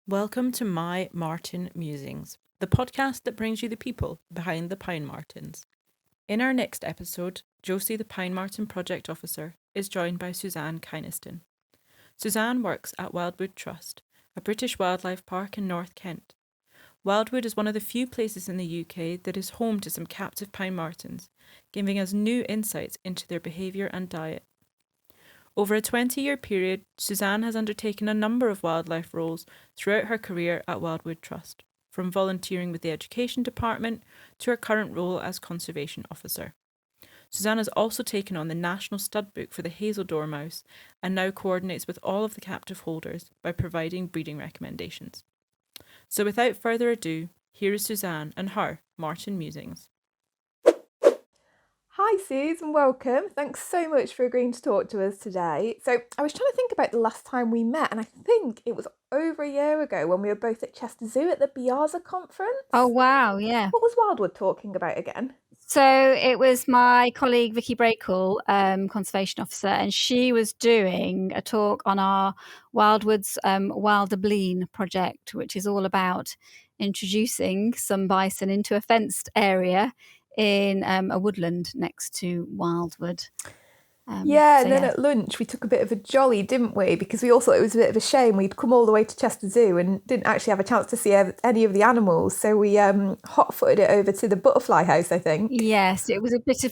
Welcome to my Marten Musings, the podcast that brings you the people behind the Pine Martens. In our next episode, Josie, the Pine Marten Project Officer, is joined by Suzanne Kynaston. Suzanne works at Wildwood Trust, a British wildlife park in North Kent. Wildwood is one of the few places in the UK that is home to some captive Pine Martens, giving us new insights into their behaviour and diet. Over a 20-year period, Suzanne has undertaken a number of wildlife roles throughout her career at Wildwood Trust, from volunteering with the Education Department to her current role as Conservation Officer. Suzanne has also taken on the National Stud Book for the hazel dormouse and now coordinates with all of the captive holders by providing breeding recommendations. So without further ado, here is Suzanne and her Marten Musings. Hi Suze and welcome. Thanks so much for agreeing to talk to us today. So I was trying to think about the last time we met and I think it was over a year ago when we were both at Chester Zoo at the Piazza conference. Oh wow, yeah. What was Wildwood talking about again? So it was my colleague Vicky Brakell, conservation officer, and she was doing a talk on our Wildwood's Wildebleen Project, which is all about introducing some bison into a fenced area in a woodland next to Wildwood. And then at lunch we took a bit of a jolly, didn't we? Because we all thought it was a bit of a shame. We'd come all the way to Chester Zoo and didn't actually have a chance to see any of the animals. So we hot-footed it over to the butterfly house, I think. Yes, it was a bit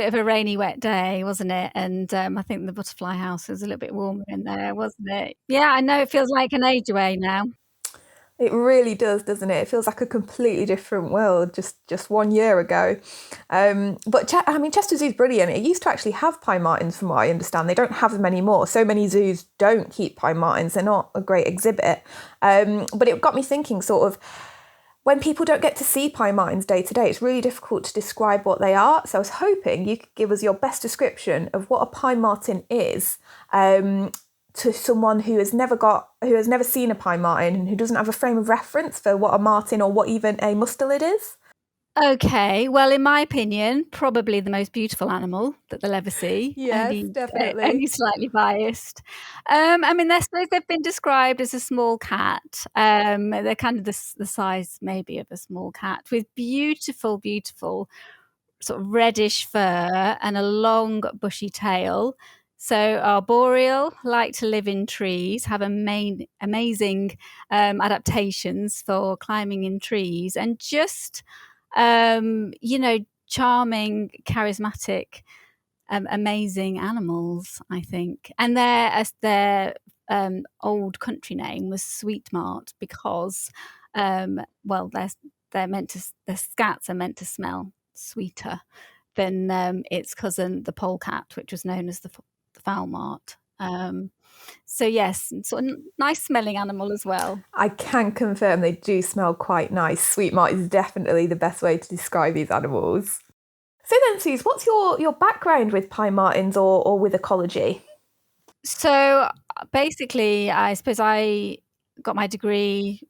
of a rainy, wet day, wasn't it? And I think the butterfly house was a little bit warmer in there, wasn't it? Yeah, I know it feels like an age away now. It really does, doesn't it? It feels like a completely different world just 1 year ago. But Chester Zoo is brilliant. It used to actually have Pine Martens from what I understand. They don't have them anymore. So many zoos don't keep Pine Martens. They're not a great exhibit. But it got me thinking sort of, when people don't get to see Pine Martens day to day, it's really difficult to describe what they are. So I was hoping you could give us your best description of what a Pine Marten is, to someone who has never seen a Pine Marten and who doesn't have a frame of reference for what a marten or what even a mustelid is. Okay, well, in my opinion, probably the most beautiful animal that they'll ever see. Yes, definitely. Only slightly biased. They've been described as a small cat. They're kind of the size maybe of a small cat with beautiful, beautiful sort of reddish fur and a long bushy tail. So arboreal, like to live in trees, have amazing adaptations for climbing in trees, and just charming, charismatic, amazing animals, I think. And their old country name was Sweet Mart because their scats are meant to smell sweeter than its cousin, the polecat, which was known as the foul mart. So yes, sort of nice smelling animal as well. I can confirm they do smell quite nice. Sweet Mart is definitely the best way to describe these animals. So then, Suze, what's your background with Pine Martens or with ecology? So basically, I suppose I got my degree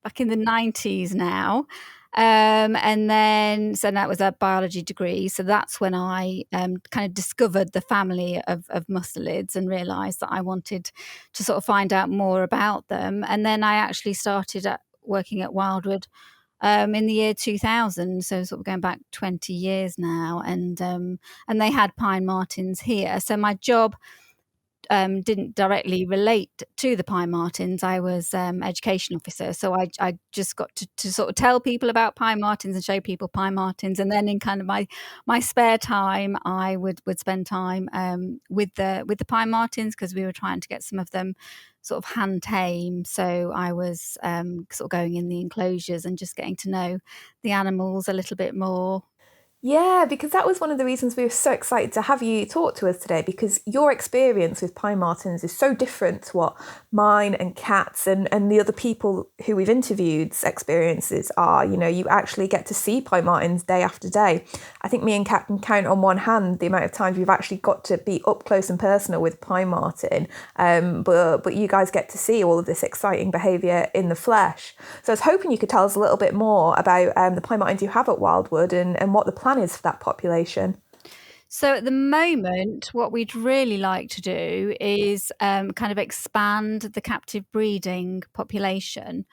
back in the 90s now. And then, so that was a biology degree. So that's when I kind of discovered the family of mustelids and realised that I wanted to sort of find out more about them. And then I actually started working at Wildwood in the year 2000, so sort of going back 20 years now. And they had Pine Martens here. So my job didn't directly relate to the Pine Martens. I was education officer, so I just got to sort of tell people about Pine Martens and show people Pine Martens, and then in kind of my spare time, I would spend time with the Pine Martens because we were trying to get some of them sort of hand tame. So I was sort of going in the enclosures and just getting to know the animals a little bit more. Yeah, because that was one of the reasons we were so excited to have you talk to us today, because your experience with Pine Martens is so different to what mine and Kat's and the other people who we've interviewed's experiences are. You know, you actually get to see Pine Martens day after day. I think me and Kat can count on one hand the amount of times we've actually got to be up close and personal with Pine Marten, but you guys get to see all of this exciting behaviour in the flesh. So I was hoping you could tell us a little bit more about the Pine Martens you have at Wildwood and what the plan is for that population. So at the moment, what we'd really like to do is kind of expand the captive breeding population,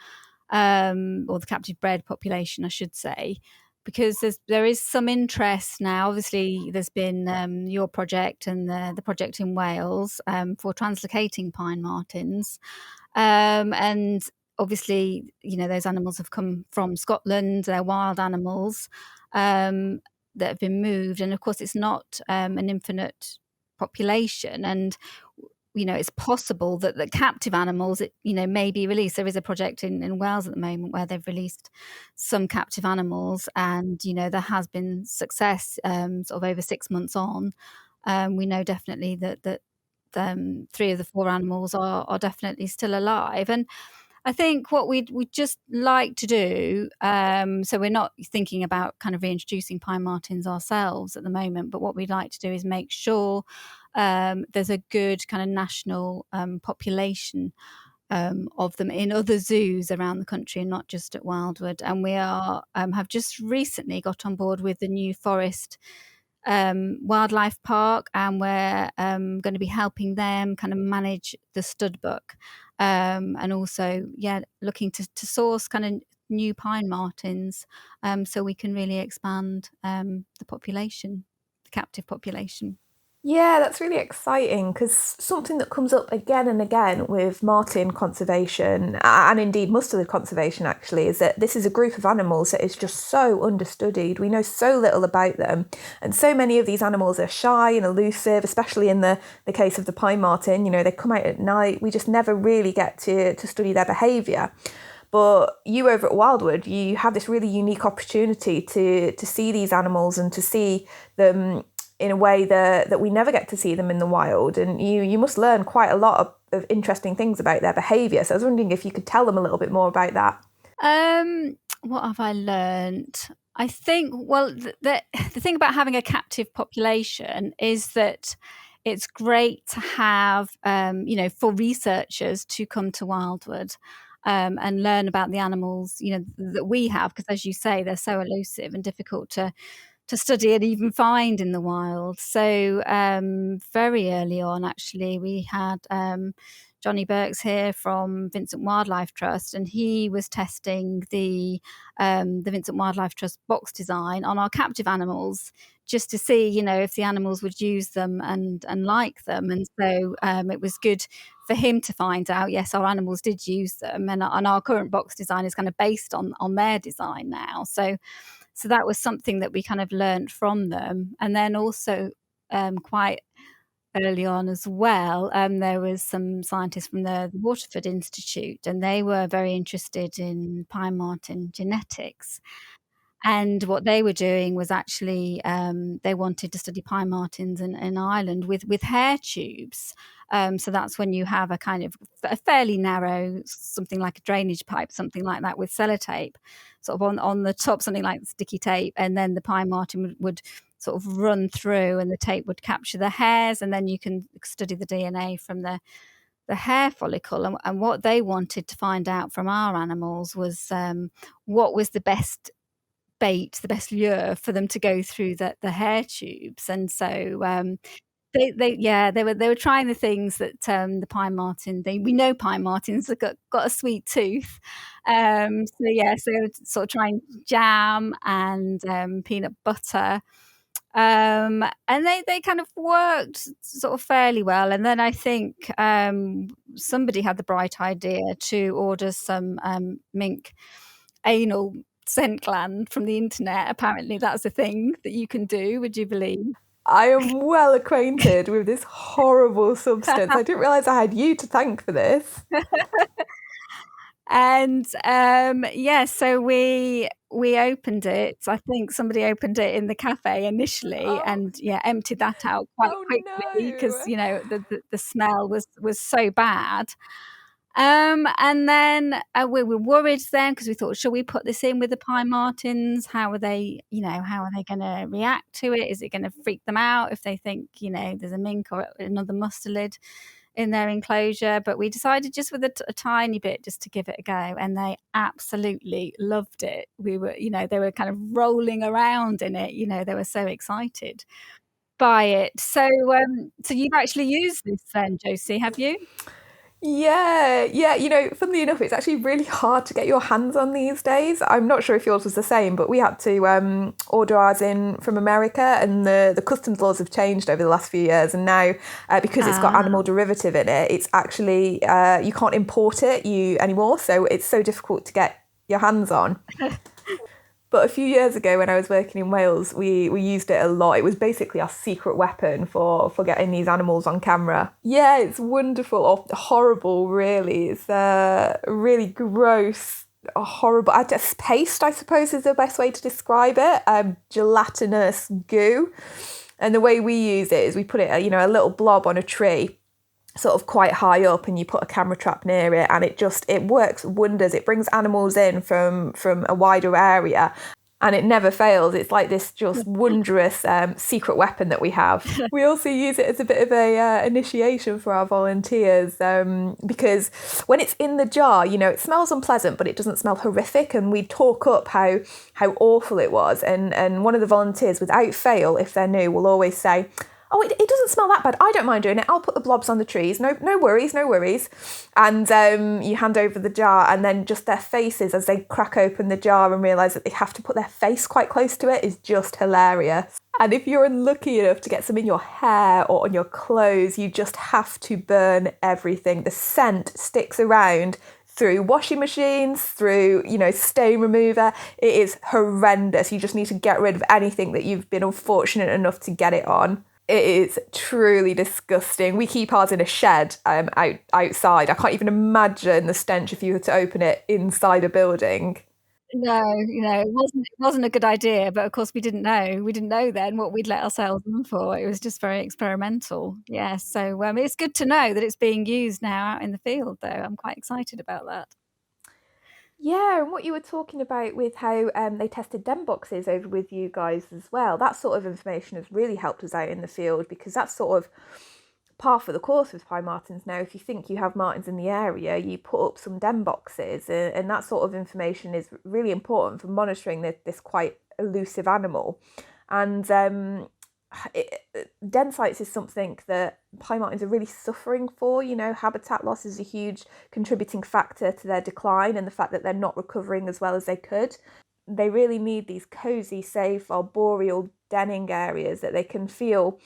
or the captive bred population, I should say, because there is some interest now. Obviously, there's been your project and the project in Wales for translocating pine martens, and obviously, those animals have come from Scotland. They're wild animals. That have been moved, and of course it's not an infinite population, and it's possible that the captive animals may be released. There is a project in Wales at the moment where they've released some captive animals, and there has been success sort of over 6 months on. We know definitely that 3 of the 4 animals are definitely still alive, and I think what we'd just like to do, so we're not thinking about kind of reintroducing pine martens ourselves at the moment, but what we'd like to do is make sure there's a good kind of national population of them in other zoos around the country, and not just at Wildwood. And we have just recently got on board with the New Forest Wildlife Park, and we're going to be helping them kind of manage the stud book, and also looking to source kind of new pine martens, so we can really expand the population, the captive population. Yeah, that's really exciting, because something that comes up again and again with marten conservation, and indeed mustard conservation actually, is that this is a group of animals that is just so understudied. We know so little about them, and so many of these animals are shy and elusive, especially in the case of the pine marten. They come out at night. We just never really get to study their behaviour. But you over at Wildwood, you have this really unique opportunity to see these animals and to see them in a way that we never get to see them in the wild. And you must learn quite a lot of interesting things about their behaviour. So I was wondering if you could tell them a little bit more about that. What have I learned? I think, well, the thing about having a captive population is that it's great to have, for researchers to come to Wildwood and learn about the animals, that we have, because as you say, they're so elusive and difficult to study and even find in the wild. So very early on, actually, we had Johnny Burks here from Vincent Wildlife Trust, and he was testing the Vincent Wildlife Trust box design on our captive animals, just to see, if the animals would use them and like them. And so it was good for him to find out, yes, our animals did use them, and our current box design is kind of based on their design now. So that was something that we kind of learned from them. And then also quite early on as well, there was some scientists from the Waterford Institute, and they were very interested in pine marten genetics. And what they were doing was actually they wanted to study pine martens in Ireland with hair tubes. So that's when you have a kind of a fairly narrow, something like a drainage pipe, something like that, with sellotape sort of on the top, something like sticky tape, and then the pine marten would sort of run through, and the tape would capture the hairs, and then you can study the DNA from the hair follicle. And what they wanted to find out from our animals was what was the best bait, the best lure for them to go through the hair tubes. And so they were trying the things that the pine marten, we know pine martens have got a sweet tooth. So they were sort of trying jam and peanut butter. And they kind of worked sort of fairly well. And then I think somebody had the bright idea to order some mink anal scent gland from the internet. Apparently that's a thing that you can do, would you believe? I am well acquainted with this horrible substance. I didn't realise I had you to thank for this. And so we opened it. I think somebody opened it in the cafe initially, and emptied that out quite quickly, because the smell was so bad. And then we were worried then, because we thought, shall we put this in with the pine martens? How are they going to react to it? Is it going to freak them out if they think, there's a mink or another mustelid in their enclosure? But we decided just with a tiny bit, just to give it a go, and they absolutely loved it. We were, they were kind of rolling around in it. They were so excited. buy it. So you've actually used this then, Josie, have you? Yeah. Funnily enough, it's actually really hard to get your hands on these days. I'm not sure if yours was the same, but we had to order ours in from America, and the customs laws have changed over the last few years. And now, because it's got animal derivative in it, it's actually you can't import it anymore. So it's so difficult to get your hands on. But a few years ago, when I was working in Wales, we used it a lot. It was basically our secret weapon for getting these animals on camera. Yeah, it's wonderful, or horrible, really. It's really gross, horrible. Paste, I suppose, is the best way to describe it. Gelatinous goo. And the way we use it is we put it, a little blob on a tree, sort of quite high up, and you put a camera trap near it, and it works wonders. It brings animals in from a wider area, and it never fails. It's like this just wondrous secret weapon that we have. We also use it as a bit of a initiation for our volunteers, because when it's in the jar, it smells unpleasant, but it doesn't smell horrific, and we talk up how awful it was. And one of the volunteers, without fail, if they're new, will always say, "Oh, it doesn't smell that bad. I don't mind doing it. I'll put the blobs on the trees. No worries. And you hand over the jar, and then just their faces as they crack open the jar and realise that they have to put their face quite close to it is just hilarious. And if you're unlucky enough to get some in your hair or on your clothes, you just have to burn everything. The scent sticks around through washing machines, through, stain remover. It is horrendous. You just need to get rid of anything that you've been unfortunate enough to get it on. It is truly disgusting. We keep ours in a shed outside. I can't even imagine the stench if you were to open it inside a building. No, it wasn't a good idea, but of course we didn't know. We didn't know then what we'd let ourselves in for. It was just very experimental. Yeah, so it's good to know that it's being used now out in the field, though. I'm quite excited about that. Yeah, and what you were talking about with how they tested den boxes over with you guys as well, that sort of information has really helped us out in the field, because that's sort of par for the course with Pine Martens now. If you think you have martens in the area, you put up some den boxes, and that sort of information is really important for monitoring this quite elusive animal. And den sites is something that Pine Martens are really suffering for. Habitat loss is a huge contributing factor to their decline, and the fact that they're not recovering as well as they could. They really need these cosy, safe, arboreal denning areas that they can feel,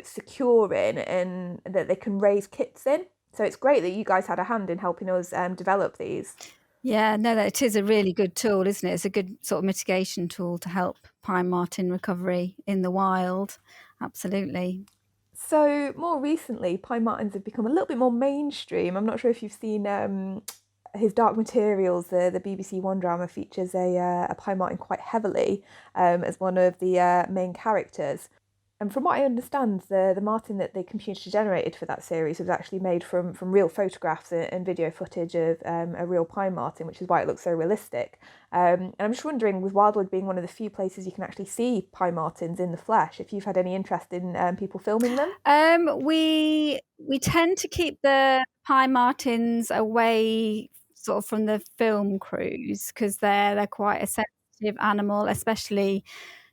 secure in, and that they can raise kits in. So it's great that you guys had a hand in helping us develop these. Yeah, no, it is a really good tool, isn't it? It's a good sort of mitigation tool to help Pine Marten recovery in the wild. Absolutely. So more recently, Pine Martens have become a little bit more mainstream. I'm not sure if you've seen his Dark Materials. The BBC One drama features a Pine Marten quite heavily as one of the main characters. And from what I understand, the Marten that they computer generated for that series was actually made from real photographs and video footage of a real Pine Marten, which is why it looks so realistic. And I'm just wondering, with Wildwood being one of the few places you can actually see Pine Martens in the flesh, if you've had any interest in people filming them? We tend to keep the Pine Martens away sort of from the film crews, because they're quite a sensitive animal, especially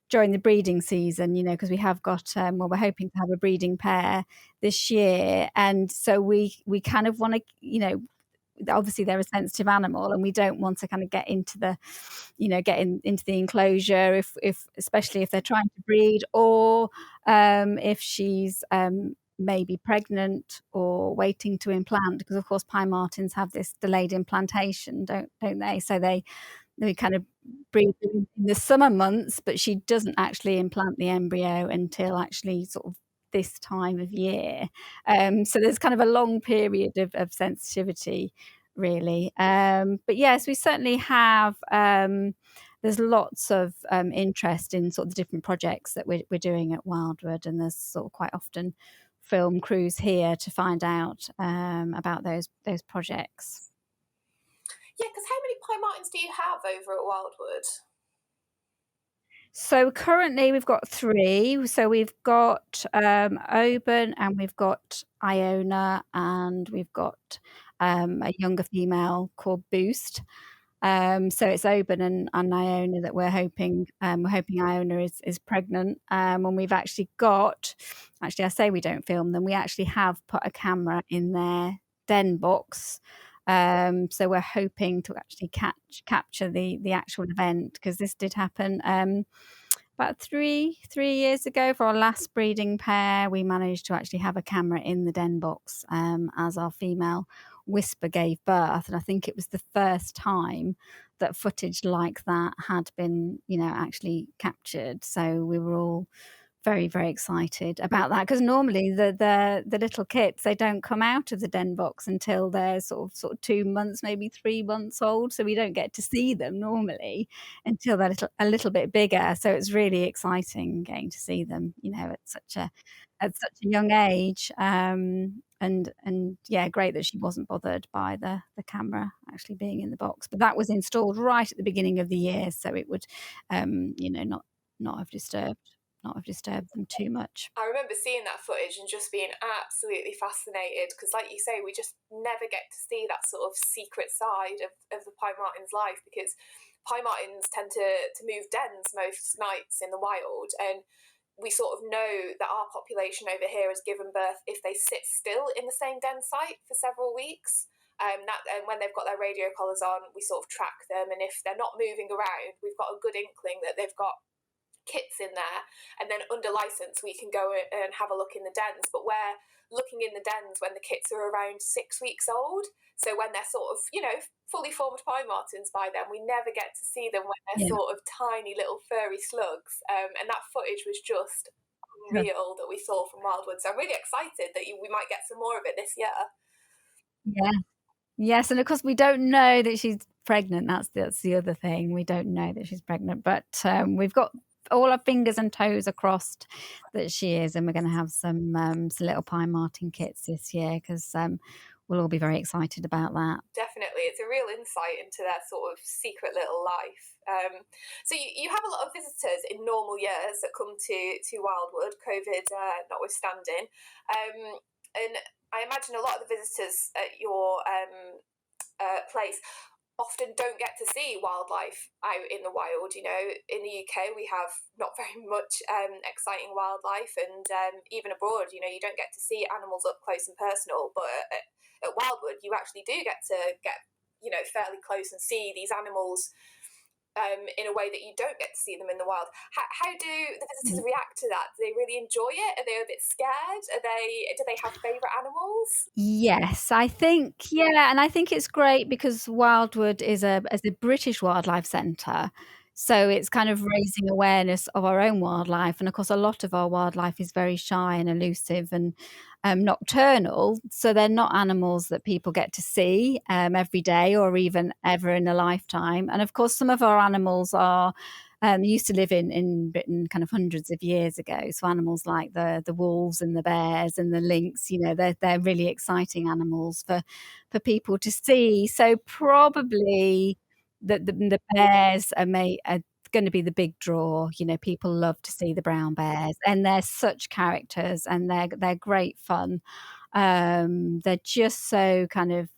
during the breeding season, because we have got, we're hoping to have a breeding pair this year. And so we kind of want to, obviously they're a sensitive animal, and we don't want to kind of get into the, into the enclosure if especially if they're trying to breed, or if she's maybe pregnant or waiting to implant, because of course Pine Martens have this delayed implantation, don't they? So they kind of breed in the summer months, but she doesn't actually implant the embryo until actually sort of this time of year. So there's kind of a long period of sensitivity, really. But yes, we certainly have. There's lots of interest in sort of the different projects that we're doing at Wildwood, and there's sort of quite often film crews here to find out about those projects. Yeah, because how many Pine Martens do you have over at Wildwood? So currently we've got 3. So we've got Oban, and we've got Iona, and we've got a younger female called Boost. So it's Oban and Iona that we're hoping Iona is pregnant. And we've actually I say we don't film them. We actually have put a camera in their den box. So we're hoping to actually capture the actual event, because this did happen about three years ago. For our last breeding pair, we managed to actually have a camera in the den box as our female Whisper gave birth, and I think it was the first time that footage like that had been, actually captured. So we were all very, very excited about that, because normally the little kits, they don't come out of the den box until they're sort of 2 months, maybe 3 months old. So we don't get to see them normally until they're a little bit bigger. So it's really exciting getting to see them, at such a young age. And yeah, great that she wasn't bothered by the camera actually being in the box. But that was installed right at the beginning of the year, so it would, not have disturbed them too much. I remember seeing that footage and just being absolutely fascinated, because like you say, we just never get to see that sort of secret side of the Pine Martens' life, because Pine Martens tend to move dens most nights in the wild, and we sort of know that our population over here has given birth if they sit still in the same den site for several weeks. And when they've got their radio collars on, we sort of track them, and if they're not moving around, we've got a good inkling that they've got kits in there, and then under license we can go and have a look in the dens. But we're looking in the dens when the kits are around 6 weeks old, so when they're sort of fully formed Pine Martens by then, we never get to see them when they're sort of tiny little furry slugs. And that footage was just unreal that we saw from Wildwood, so I'm really excited that we might get some more of it this year. Yes, and of course we don't know that she's pregnant. That's the other thing. We don't know that she's pregnant, but we've got all our fingers and toes are crossed that she is, and we're going to have some little Pine Marten kits this year, because we'll all be very excited about that. Definitely, it's a real insight into their sort of secret little life. So you have a lot of visitors in normal years that come to Wildwood, COVID notwithstanding, and I imagine a lot of the visitors at your place often don't get to see wildlife out in the wild. In the UK we have not very much exciting wildlife, and even abroad, you don't get to see animals up close and personal. But at Wildwood, you actually do get to get fairly close and see these animals in a way that you don't get to see them in the wild. How do the visitors react to that? Do they really enjoy it? Are they a bit scared? Do they have favourite animals? Yes, I think, and I think it's great because Wildwood is a British wildlife centre, so it's kind of raising awareness of our own wildlife. And of course, a lot of our wildlife is very shy and elusive and nocturnal, so they're not animals that people get to see every day or even ever in a lifetime. And of course, some of our animals are used to live in Britain kind of hundreds of years ago. So animals like the wolves and the bears and the lynx, they're really exciting animals for people to see. So probably the bears are going to be the big draw. People love to see the brown bears, and they're such characters, and they're great fun. They're just so kind of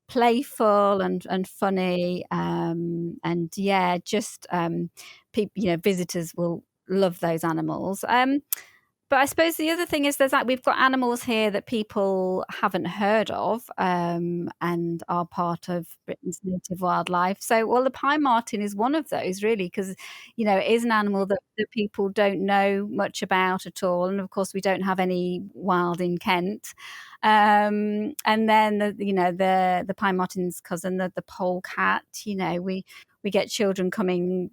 playful and funny, and just people, visitors will love those animals. But I suppose the other thing is there's we've got animals here that people haven't heard of, and are part of Britain's native wildlife. So, well, the Pine Marten is one of those, really, because it is an animal that people don't know much about at all. And of course, we don't have any wild in Kent. And then the Pine Marten's cousin, the polecat. We get children coming,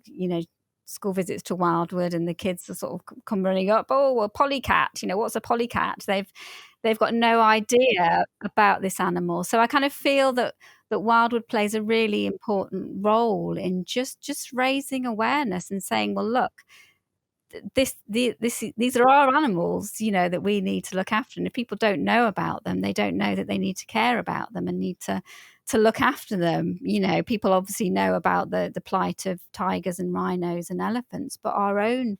school visits to Wildwood, and the kids are sort of come running up. Oh, a polycat! What's a polycat? They've got no idea about this animal. So I kind of feel that Wildwood plays a really important role in just raising awareness and saying, well, look, these are our animals, that we need to look after. And if people don't know about them, they don't know that they need to care about them and need to look after them. People obviously know about the plight of tigers and rhinos and elephants, but our own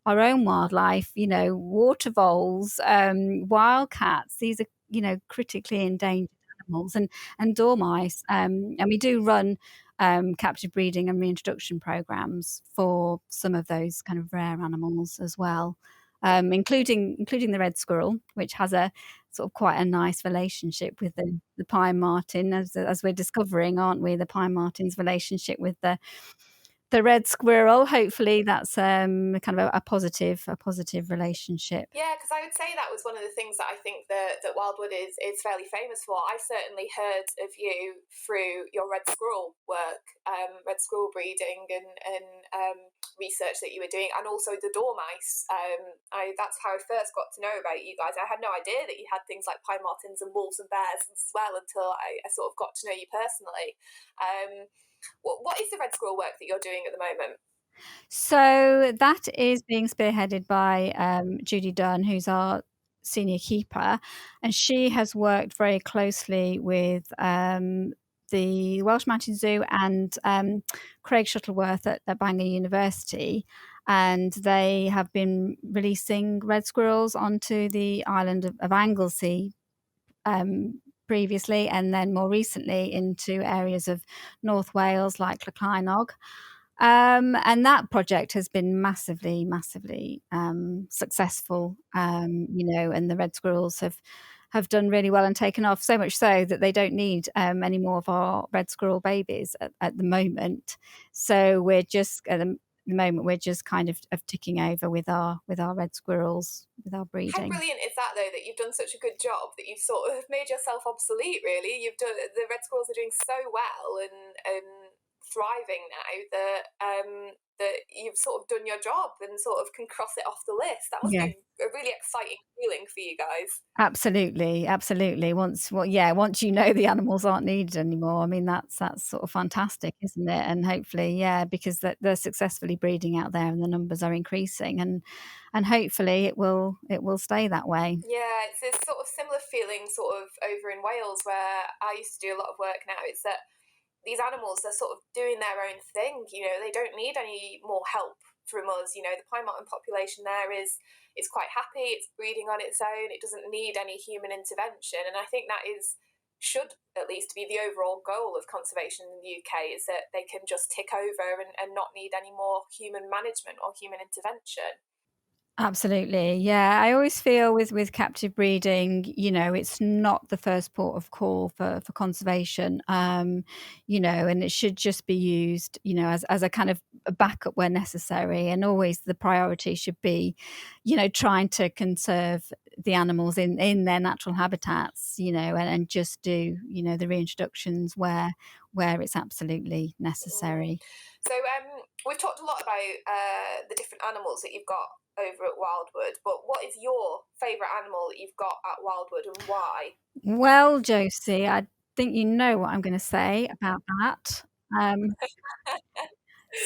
wildlife, water voles, wildcats, these are, critically endangered animals and dormice. And we do run captive breeding and reintroduction programs for some of those kind of rare animals as well, including the red squirrel, which has a sort of quite a nice relationship with the pine marten, as we're discovering, aren't we? The pine marten's relationship with the red squirrel. Hopefully that's kind of a positive relationship. Yeah, because I would say that was one of the things that I think that Wildwood is fairly famous for. I certainly heard of you through your red squirrel work, red squirrel breeding and research that you were doing, and also the dormice. That's how I first got to know about you guys. I had no idea that you had things like pine martens and wolves and bears as well until I sort of got to know you personally. What is the red squirrel work that you're doing at the moment? So that is being spearheaded by Judy Dunn, who's our senior keeper, and she has worked very closely with the Welsh Mountain Zoo and Craig Shuttleworth at Bangor University, and they have been releasing red squirrels onto the island of Anglesey previously, and then more recently into areas of North Wales like Llaclaenog. And that project has been massively successful, and the red squirrels have done really well and taken off, so much so that they don't need any more of our red squirrel babies at the moment. So we're just at the moment we're just kind of ticking over with our red squirrels, with our breeding. How brilliant is that, though, that you've done such a good job that you've sort of made yourself obsolete, really? You've done, the red squirrels are doing so well and thriving now that you've sort of done your job and sort of can cross it off the list. That must be a really exciting feeling for you guys. Absolutely. Once you know the animals aren't needed anymore, I mean that's sort of fantastic, isn't it? And hopefully, because they're successfully breeding out there and the numbers are increasing, and hopefully it will stay that way. Yeah, it's a sort of similar feeling sort of over in Wales where I used to do a lot of work now. It's that these animals, they're sort of doing their own thing. They don't need any more help from us. The pine marten population there is quite happy. It's breeding on its own. It doesn't need any human intervention. And I think that should at least be the overall goal of conservation in the UK, is that they can just tick over and not need any more human management or human intervention. Absolutely. Yeah. I always feel with captive breeding, it's not the first port of call for conservation, and it should just be used, as a kind of a backup where necessary. And always the priority should be, trying to conserve the animals in their natural habitats, and just do, the reintroductions where it's absolutely necessary. So we've talked a lot about the different animals that you've got over at Wildwood, but what is your favourite animal that you've got at Wildwood and why? Well, Josie, I think you know what I'm going to say about that.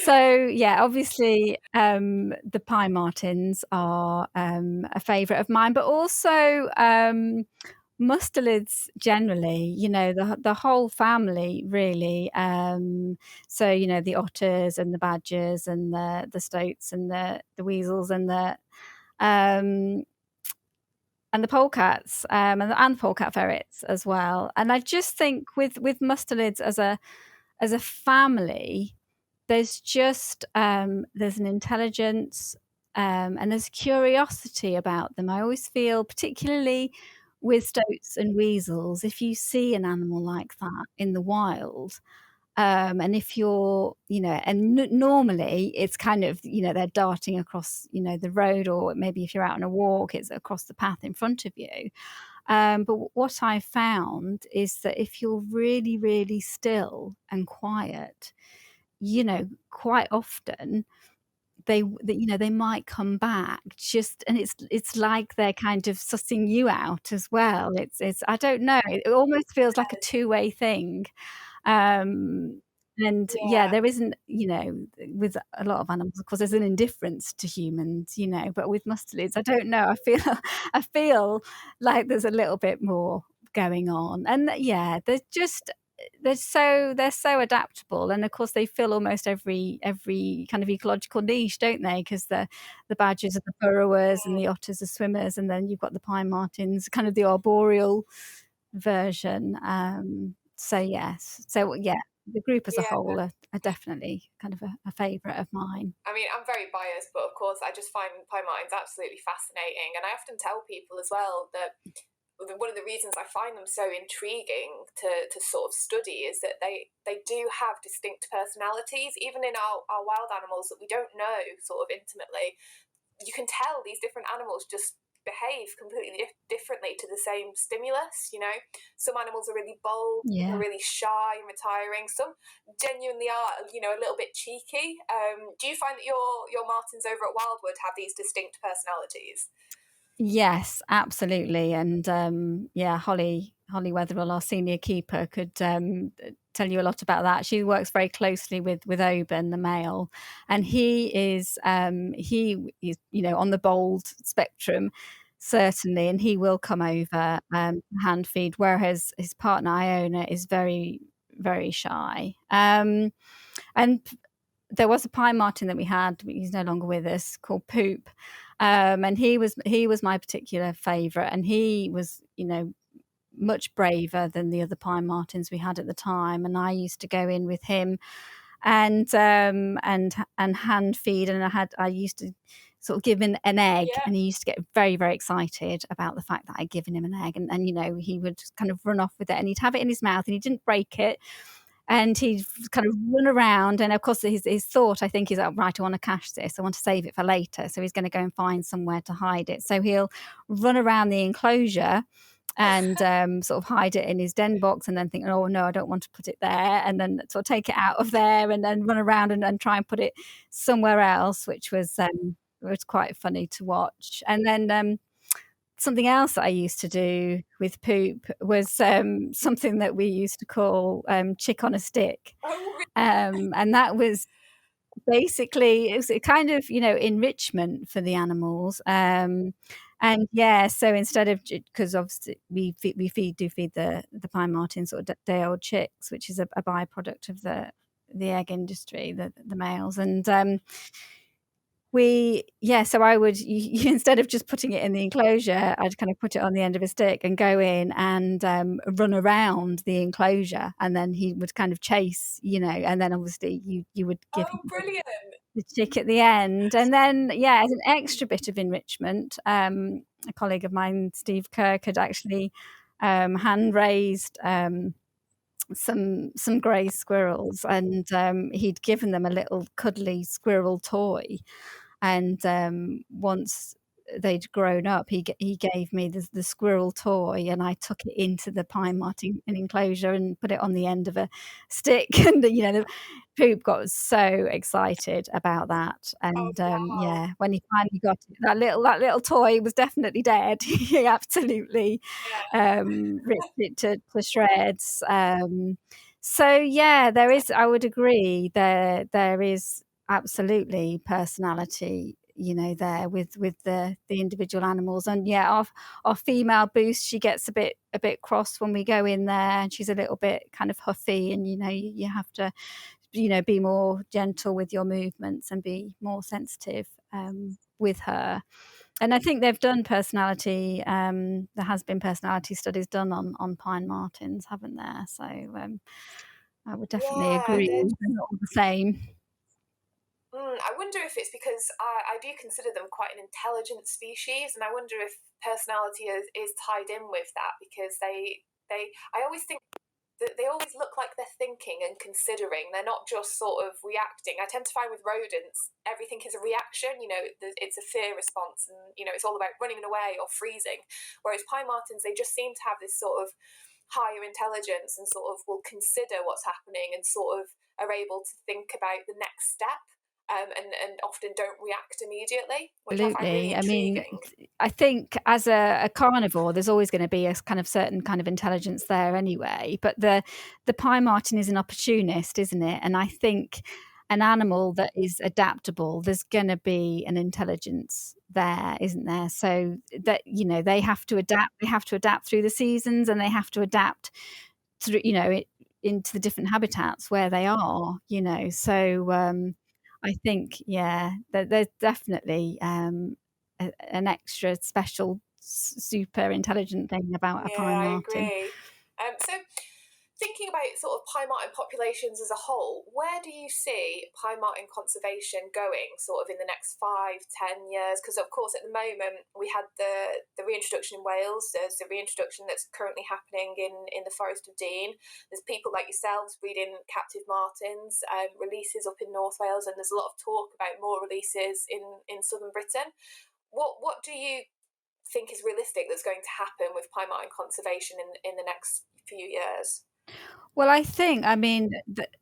So yeah, obviously the Pine Martens are a favourite of mine, but also mustelids generally, the whole family really. So the otters and the badgers and the stoats and the weasels and the polecats and the polecat ferrets as well. And I just think with mustelids as a family, there's just there's an intelligence and there's curiosity about them. I always feel, particularly with stoats and weasels, if you see an animal like that in the wild, and if you're, normally it's kind of, they're darting across, the road, or maybe if you're out on a walk, it's across the path in front of you. But what I found is that if you're really, really still and quiet, quite often they might come back, and it's like they're kind of sussing you out as well. It's I don't know, it almost feels like a two-way thing. And there isn't, with a lot of animals, of course, there's an indifference to humans, but with mustelids, I don't know, I feel like there's a little bit more going on. And they're so adaptable, and of course they fill almost every kind of ecological niche, don't they? Because the badgers are the burrowers and the otters are swimmers, and then you've got the pine martens, kind of the arboreal version. So yes, so yeah, the group as a whole are definitely kind of a favourite of mine. I mean, I'm very biased, but of course, I just find Pine Martens absolutely fascinating. And I often tell people as well that one of the reasons I find them so intriguing to sort of study is that they do have distinct personalities, even in our wild animals that we don't know sort of intimately. You can tell these different animals just behave completely differently to the same stimulus. Some animals are really bold, Yeah. are really shy and retiring. Some genuinely are, a little bit cheeky. Do you find that your Martens over at Wildwood have these distinct personalities? Yes, absolutely. And Holly Wetherell, our senior keeper, could tell you a lot about that. She works very closely with Oban, the male, and he is on the bold spectrum, certainly, and he will come over hand feed, whereas his partner Iona is very, very shy. And there was a Pine Marten that we had, he's no longer with us, called Poop. And he was my particular favourite, and he was, much braver than the other Pine Martens we had at the time. And I used to go in with him and hand feed, and I used to sort of give him an egg, and he used to get very, very excited about the fact that I'd given him an egg, and he would kind of run off with it, and he'd have it in his mouth, and he didn't break it. And he'd kind of run around, and of course his thought, I think, is, oh, right, I want to cache this, I want to save it for later. So he's going to go and find somewhere to hide it. So he'll run around the enclosure and sort of hide it in his den box, and then think, oh no, I don't want to put it there, and then sort of take it out of there and then run around and try and put it somewhere else, which was quite funny to watch. And then something else that I used to do with Poop was something that we used to call chick on a stick. And that was basically, it was a kind of, enrichment for the animals. And so instead of, because obviously we feed the Pine Martens sort of day-old chicks, which is a byproduct of the egg industry, the males. And so I would, instead of just putting it in the enclosure, I'd kind of put it on the end of a stick and go in and run around the enclosure, and then he would kind of chase, and then obviously you would give him the chick at the end. And then, as an extra bit of enrichment, a colleague of mine, Steve Kirk, had actually hand raised some grey squirrels, and he'd given them a little cuddly squirrel toy. And once they'd grown up, he gave me the squirrel toy, and I took it into the Pine Marten enclosure and put it on the end of a stick. And the Poop got so excited about that. And when he finally got it, that little toy was definitely dead. He absolutely ripped it to shreds. There is, I would agree, there is absolutely personality, there with the individual animals. And our female Boost, she gets a bit cross when we go in there, and she's a little bit kind of huffy, and you have to be more gentle with your movements and be more sensitive with her. And I think they've done personality, there has been personality studies done on Pine Martens, haven't there? So I would definitely agree, they're not all the same. I wonder if it's because I do consider them quite an intelligent species, and I wonder if personality is tied in with that, because I always think that they always look like they're thinking and considering. They're not just sort of reacting. I tend to find with rodents, everything is a reaction. It's a fear response, and it's all about running away or freezing. Whereas Pine Martens, they just seem to have this sort of higher intelligence, and sort of will consider what's happening, and sort of are able to think about the next step. And often don't react immediately, which I find really intriguing. I think as a carnivore, there's always going to be a kind of certain kind of intelligence there anyway. But the Pine Marten is an opportunist, isn't it? And I think an animal that is adaptable, there's going to be an intelligence there, isn't there? So that they have to adapt. They have to adapt through the seasons, and they have to adapt through into the different habitats where they are. So. I think, there's definitely an extra special super intelligent thing about a pine marten. I agree. So thinking about sort of pine marten populations as a whole, where do you see pine marten conservation going sort of in the next 5-10 years? Because of course at the moment we had the reintroduction in Wales, there's the reintroduction that's currently happening in the Forest of Dean. There's people like yourselves breeding captive martens, releases up in North Wales, and there's a lot of talk about more releases in southern Britain. What do you think is realistic that's going to happen with pine marten conservation in the next few years? Well, I think, I mean,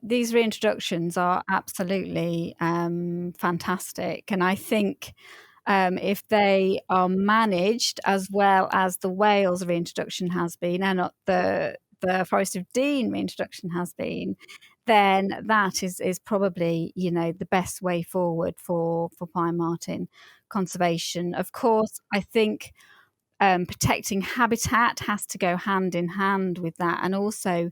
these reintroductions are absolutely fantastic. And I think if they are managed as well as the Wales reintroduction has been, and the Forest of Dean reintroduction has been, then that is probably, the best way forward for pine marten conservation. Of course, I think protecting habitat has to go hand in hand with that, and also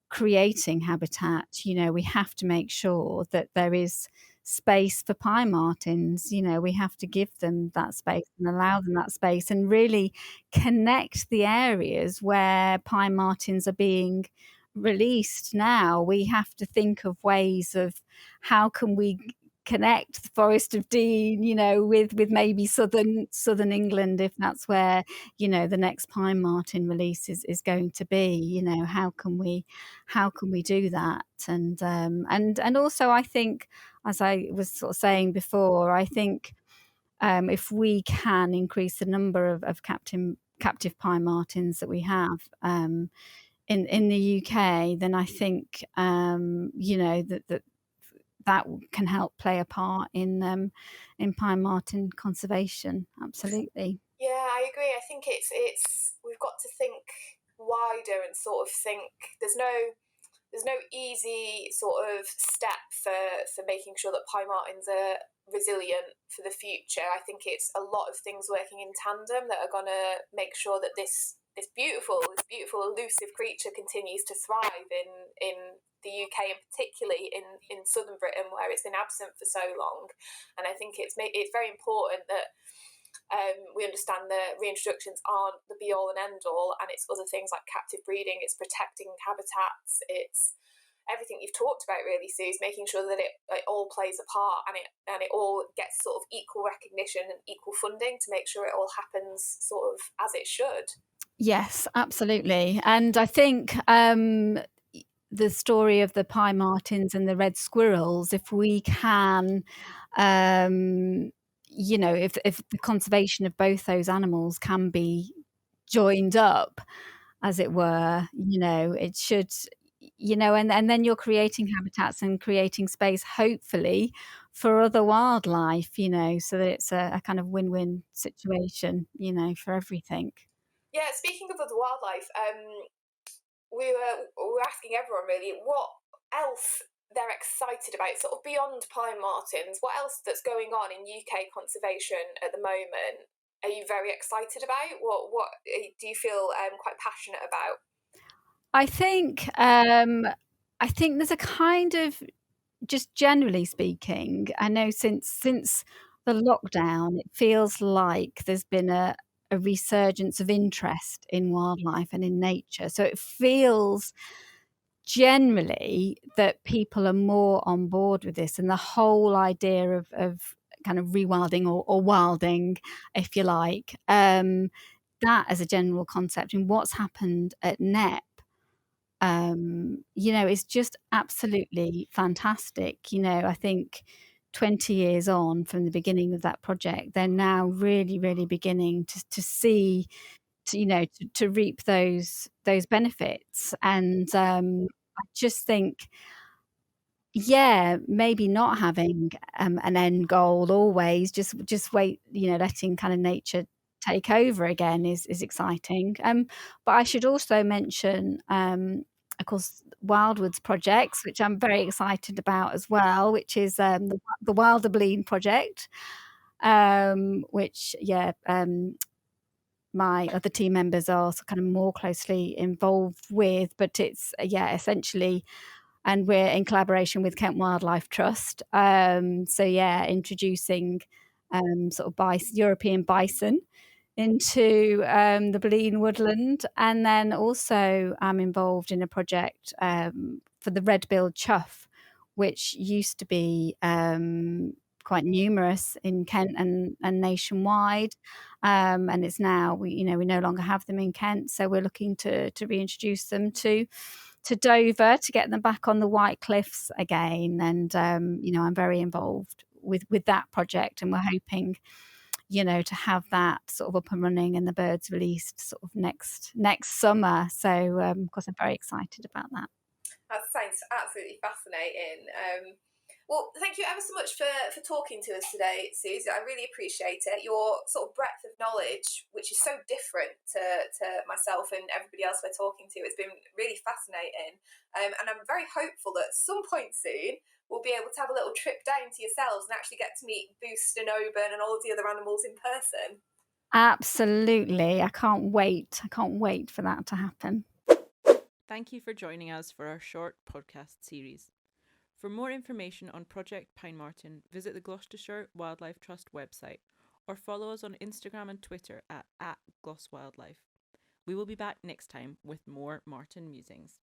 creating habitat. We have to make sure that there is space for pine martens. We have to give them that space and allow them that space, and really connect the areas where pine martens are being released now. We have to think of ways of how can we connect the Forest of Dean, with maybe southern England, if that's where, the next pine marten release is going to be. How can we do that? And also, I think, as I was sort of saying before, I think if we can increase the number of captive pine martens that we have in the UK, then I think that can help play a part in pine marten conservation. Absolutely. Yeah, I agree. I think it's we've got to think wider and sort of think there's no easy sort of step for making sure that pine martens are resilient for the future. I think it's a lot of things working in tandem that are going to make sure that this beautiful elusive creature continues to thrive in the UK, and particularly in southern Britain, where it's been absent for so long. And I think it's very important that we understand that reintroductions aren't the be all and end all, and it's other things like captive breeding, it's protecting habitats, it's everything you've talked about really, Suze, making sure that it all plays a part, and it all gets sort of equal recognition and equal funding to make sure it all happens sort of as it should. Yes, absolutely. And I think the story of the pine martens and the red squirrels, if we can, if the conservation of both those animals can be joined up, as it were, it should, and then you're creating habitats and creating space, hopefully, for other wildlife, so that it's a kind of win-win situation, for everything. Yeah, speaking of other wildlife, we were asking everyone really what else they're excited about, sort of beyond pine martens. What else that's going on in UK conservation at the moment are you very excited about? What do you feel quite passionate about? I think there's a kind of, just generally speaking, I know since the lockdown, it feels like there's been a resurgence of interest in wildlife and in nature. So it feels generally that people are more on board with this, and the whole idea of kind of rewilding or wilding, if you like, that as a general concept, and what's happened at NEP, is just absolutely fantastic. I think 20 years on from the beginning of that project, they're now really, really beginning to see, to reap those benefits. And I just think, maybe not having an end goal always, just wait, letting kind of nature take over again is exciting. But I should also mention, of course, Wildwood's projects, which I'm very excited about as well, which is the Wildebleen Project, which my other team members are kind of more closely involved with. But it's essentially, and we're in collaboration with Kent Wildlife Trust. Introducing sort of European bison into the Blean woodland, and then also I'm involved in a project for the red-billed chough, which used to be quite numerous in Kent and nationwide, and it's now we no longer have them in Kent, so we're looking to reintroduce them to Dover to get them back on the White Cliffs again, and I'm very involved with that project, and we're hoping to have that sort of up and running and the birds released sort of next summer. So of course I'm very excited about that. That sounds absolutely fascinating. Well, thank you ever so much for talking to us today, Suze. I really appreciate it. Your sort of breadth of knowledge, which is so different to myself and everybody else we're talking to, has been really fascinating. And I'm very hopeful that at some point soon we'll be able to have a little trip down to yourselves and actually get to meet Boost and Oban and all of the other animals in person. Absolutely. I can't wait. I can't wait for that to happen. Thank you for joining us for our short podcast series. For more information on Project Pine Marten, visit the Gloucestershire Wildlife Trust website or follow us on Instagram and Twitter at @GlossWildlife. We will be back next time with more Marten Musings.